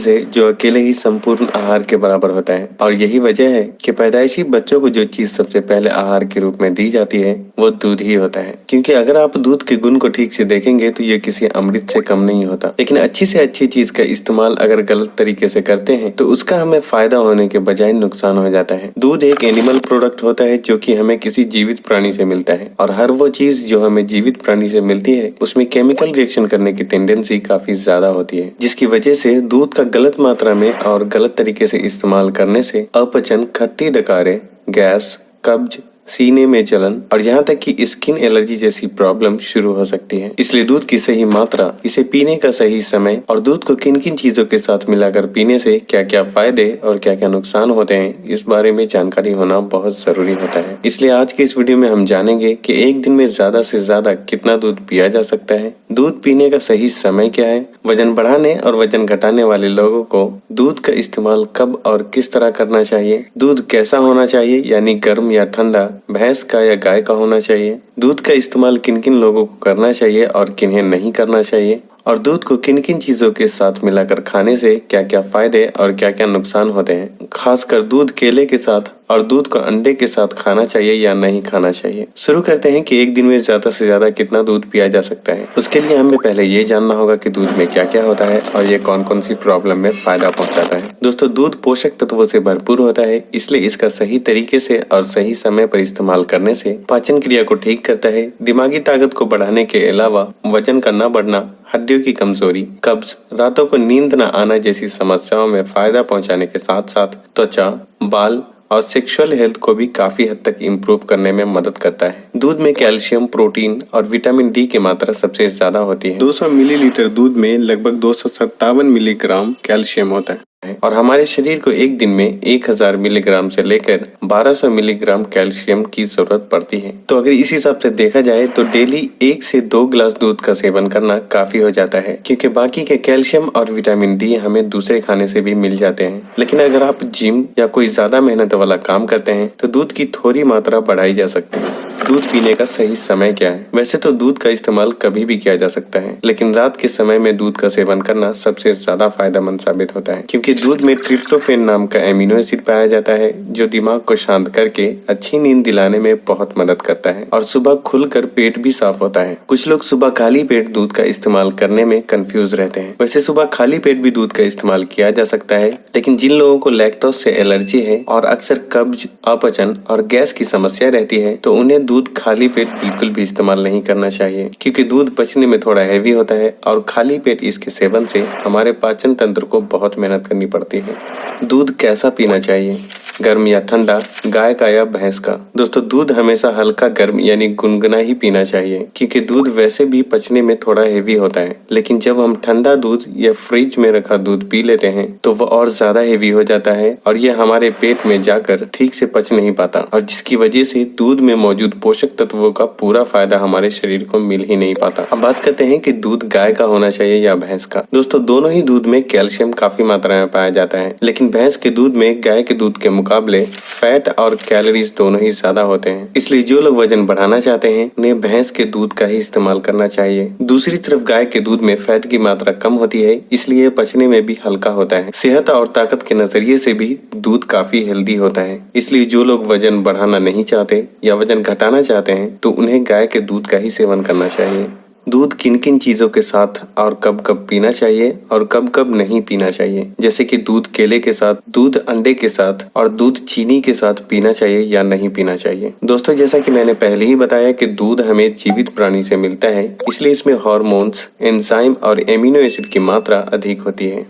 चीज है जो अकेले ही संपूर्ण आहार के बराबर होता है और यही वजह है कि पैदाइशी बच्चों को जो चीज सबसे पहले आहार के रूप में दी जाती है वो दूध ही होता है। क्योंकि अगर आप दूध के गुण को ठीक से देखेंगे तो ये किसी अमृत से कम नहीं होता, लेकिन अच्छी से अच्छी चीज का इस्तेमाल अगर गलत तरीके से करते हैं तो उसका हमें फायदा होने के बजाय नुकसान हो जाता है। दूध एक एनिमल प्रोडक्ट होता है जो कि हमें किसी जीवित प्राणी से मिलता है और हर वो चीज जो हमें जीवित प्राणी से मिलती है उसमें केमिकल रिएक्शन करने की टेंडेंसी काफी ज्यादा होती है, जिसकी वजह से दूध का गलत मात्रा में और गलत तरीके से इस्तेमाल करने से अपचन, खट्टी डकारे, गैस, कब्ज, सीने में जलन और यहाँ तक कि स्किन एलर्जी जैसी प्रॉब्लम शुरू हो सकती है। इसलिए दूध की सही मात्रा, इसे पीने का सही समय और दूध को किन किन चीजों के साथ मिलाकर पीने से क्या क्या फायदे और क्या क्या नुकसान होते हैं, इस बारे में जानकारी होना बहुत जरूरी होता है। इसलिए आज के इस वीडियो में हम जानेंगे कि एक दिन में ज्यादा से ज्यादा कितना दूध पिया जा सकता है, दूध पीने का सही समय क्या है, वजन बढ़ाने और वजन घटाने वाले लोगों को दूध का इस्तेमाल कब और किस तरह करना चाहिए, दूध कैसा होना चाहिए यानी गर्म या ठंडा, भैंस का या गाय का होना चाहिए, दूध का इस्तेमाल किन किन लोगों को करना चाहिए और किन्हें नहीं करना चाहिए, और दूध को किन किन चीजों के साथ मिलाकर खाने से क्या क्या फायदे और क्या क्या नुकसान होते हैं। खासकर दूध केले के साथ और दूध को अंडे के साथ खाना चाहिए या नहीं खाना चाहिए। शुरू करते हैं कि एक दिन में ज्यादा से ज्यादा कितना दूध पिया जा सकता है। उसके लिए हमें पहले ये जानना होगा कि दूध में क्या क्या होता है और ये कौन कौन सी प्रॉब्लम में फायदा पहुंचाता है। दोस्तों, दूध पोषक तत्वों से भरपूर होता है, इसलिए इसका सही तरीके से और सही समय पर इस्तेमाल करने से पाचन क्रिया को ठीक करता है, दिमागी ताकत को बढ़ाने के अलावा वजन का न बढ़ना, हड्डियों की कमजोरी, कब्ज, रातों को नींद न आना जैसी समस्याओं में फायदा पहुंचाने के साथ साथ त्वचा, बाल और सेक्सुअल हेल्थ को भी काफी हद तक इम्प्रूव करने में मदद करता है। दूध में कैल्शियम, प्रोटीन और विटामिन डी की मात्रा सबसे ज्यादा होती है। 200 मिलीलीटर दूध में लगभग 257 मिलीग्राम कैल्शियम होता है और हमारे शरीर को एक दिन में 1000 मिलीग्राम से लेकर 1200 मिलीग्राम कैल्शियम की जरूरत पड़ती है। तो अगर इस हिसाब से देखा जाए तो डेली 1 से 2 गिलास दूध का सेवन करना काफी हो जाता है, क्योंकि बाकी के कैल्शियम और विटामिन डी हमें दूसरे खाने से भी मिल जाते हैं। लेकिन अगर आप जिम या कोई ज्यादा मेहनत वाला काम करते हैं तो दूध की थोड़ी मात्रा बढ़ाई जा सकती है। दूध पीने का सही समय क्या है? वैसे तो दूध का इस्तेमाल कभी भी किया जा सकता है, लेकिन रात के समय में दूध का सेवन करना सबसे ज्यादा फायदेमंद साबित होता है, क्योंकि दूध में ट्रिप्टोफैन नाम का एमिनो एसिड पाया जाता है जो दिमाग को शांत करके अच्छी नींद दिलाने में बहुत मदद करता है और सुबह खुलकर पेट भी साफ होता है। कुछ लोग सुबह खाली पेट दूध का इस्तेमाल करने में कंफ्यूज रहते हैं। वैसे सुबह खाली पेट भी दूध का इस्तेमाल किया जा सकता है, लेकिन जिन लोगों को लैक्टोज से एलर्जी है और अक्सर कब्ज, अपचन और गैस की समस्या रहती है तो उन्हें दूध खाली पेट बिल्कुल भी इस्तेमाल नहीं करना चाहिए, क्योंकि दूध पचने में थोड़ा हैवी होता है और खाली पेट इसके सेवन से हमारे पाचन तंत्र को बहुत मेहनत करनी पड़ती है। दूध कैसा पीना चाहिए, गर्म या ठंडा, गाय का या भैंस का? दोस्तों, दूध हमेशा हल्का गर्म यानी गुनगुना ही पीना चाहिए, क्योंकि दूध वैसे भी पचने में थोड़ा हेवी होता है, लेकिन जब हम ठंडा दूध या फ्रिज में रखा दूध पी लेते हैं तो वह और ज्यादा हेवी हो जाता है और यह हमारे पेट में जाकर ठीक से पच नहीं पाता, और जिसकी वजह से दूध में मौजूद पोषक तत्वों का पूरा फायदा हमारे शरीर को मिल ही नहीं पाता। अब बात करते हैं कि दूध गाय का होना चाहिए या भैंस का। दोस्तों, दोनों ही दूध में कैल्शियम काफी मात्रा में पाया जाता है, लेकिन भैंस के दूध में गाय के दूध के मुकाबले फैट और कैलोरीज दोनों ही ज्यादा होते हैं। इसलिए जो लोग वजन बढ़ाना चाहते हैं उन्हें भैंस के दूध का ही इस्तेमाल करना चाहिए। दूसरी तरफ गाय के दूध में फैट की मात्रा कम होती है, इसलिए पचने में भी हल्का होता है। सेहत और ताकत के नजरिए से भी दूध काफी हेल्दी होता है। इसलिए जो लोग वजन बढ़ाना नहीं चाहते या वजन घटाना चाहते हैं तो उन्हें गाय के दूध का ही सेवन करना चाहिए। दूध किन किन चीजों के साथ और कब कब पीना चाहिए और कब कब नहीं पीना चाहिए, जैसे कि दूध केले के साथ, दूध अंडे के साथ और दूध चीनी के साथ पीना चाहिए या नहीं पीना चाहिए। दोस्तों, जैसा कि मैंने पहले ही बताया कि दूध हमें जीवित प्राणी से मिलता है, इसलिए इसमें हार्मोन्स, एंजाइम और एमिनो एसिड की मात्रा अधिक होती है।